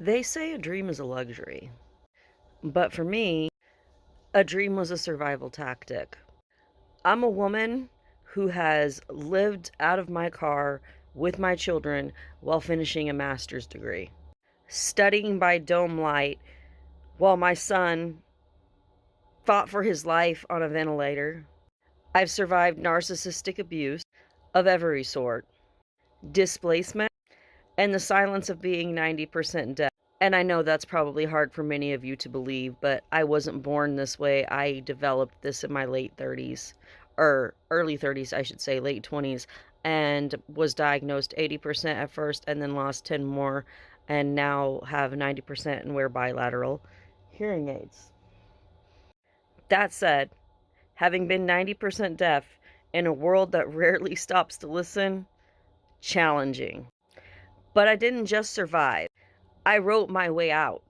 They say a dream is a luxury, but for me, a dream was a survival tactic. I'm a woman who has lived out of my car with my children while finishing a master's degree, studying by dome light while my son fought for his life on a ventilator. I've survived narcissistic abuse of every sort, displacement, and the silence of being 90% deaf. And I know that's probably hard for many of you to believe, but I wasn't born this way. I developed this in my late 30s, or early 30s, I should say, late 20s, and was diagnosed 80% at first and then lost 10 more, and now have 90% and wear bilateral hearing aids. That said, having been 90% deaf in a world that rarely stops to listen, challenging. But I didn't just survive. I wrote my way out.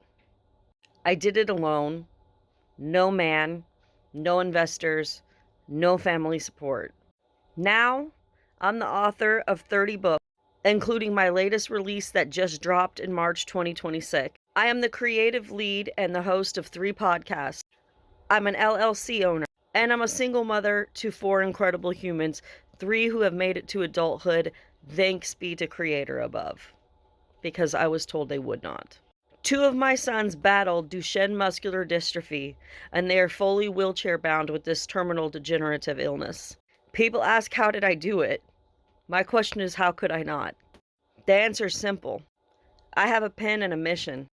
I did it alone. No man, no investors, no family support. Now, I'm the author of 30 books, including my latest release that just dropped in March 2026. I am the creative lead and the host of 3 podcasts. I'm an LLC owner, and I'm a single mother to 4 incredible humans, 3 who have made it to adulthood, thanks be to Creator above, because I was told they would not. 2 of my sons battled Duchenne muscular dystrophy, and they are fully wheelchair bound with this terminal degenerative illness. People ask, how did I do it? My question is, how could I not? The answer is simple. I have a pen and a mission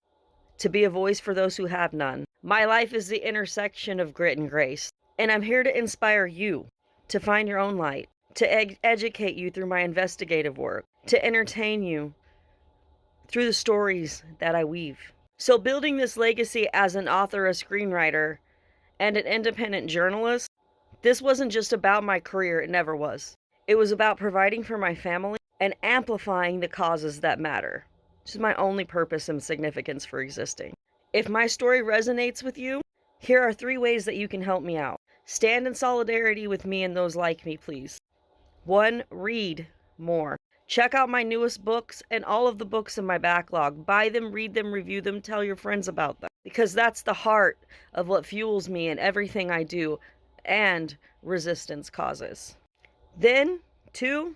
to be a voice for those who have none. My life is the intersection of grit and grace, and I'm here to inspire you to find your own light, to educate you through my investigative work, to entertain you through the stories that I weave. So building this legacy as an author, a screenwriter, and an independent journalist, this wasn't just about my career, it never was. It was about providing for my family and amplifying the causes that matter, which is my only purpose and significance for existing. If my story resonates with you, here are 3 ways that you can help me out. Stand in solidarity with me and those like me, please. 1, read more. Check out my newest books and all of the books in my backlog. Buy them, read them, review them, tell your friends about them. Because that's the heart of what fuels me in everything I do and resistance causes. Then, 2,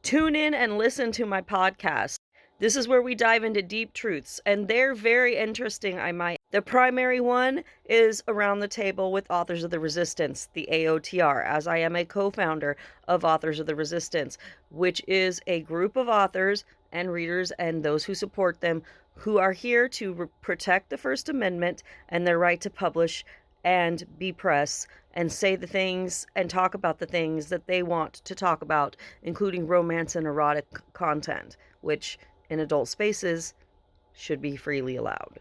tune in and listen to my podcast. This is where we dive into deep truths, and they're very interesting, I might. The primary one is Around the Table with Authors of the Resistance, the AOTR, as I am a co-founder of Authors of the Resistance, which is a group of authors and readers and those who support them who are here to protect the First Amendment and their right to publish and be press and say the things and talk about the things that they want to talk about, including romance and erotic content, which in adult spaces should be freely allowed.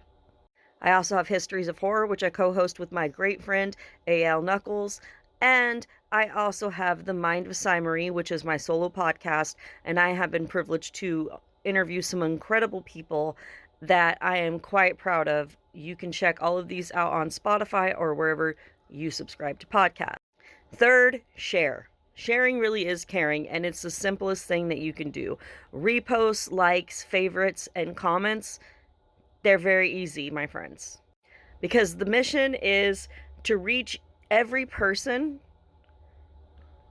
I also have Histories of Horror, which I co-host with my great friend A.L. Knuckles, and I also have The Mind of Cymarie, which is my solo podcast, and I have been privileged to interview some incredible people that I am quite proud of. You can check all of these out on Spotify or wherever you subscribe to podcasts. 3rd, share. Sharing really is caring, and it's the simplest thing that you can do. Reposts, likes, favorites, and comments, they're very easy, my friends. Because the mission is to reach every person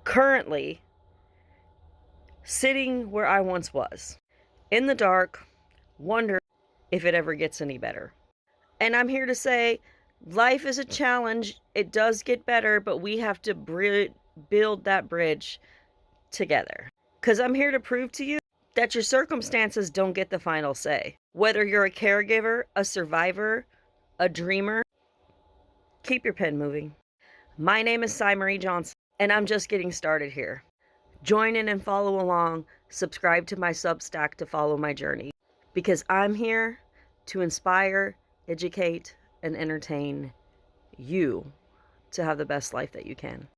currently sitting where I once was, in the dark, wondering if it ever gets any better. And I'm here to say, life is a challenge. It does get better, but we have to build that bridge together. Because I'm here to prove to you that your circumstances don't get the final say. Whether you're a caregiver, a survivor, a dreamer, keep your pen moving. My name is Cymarie Johnson, and I'm just getting started here. Join in and follow along. Subscribe to my Substack to follow my journey. Because I'm here to inspire, educate, and entertain you to have the best life that you can.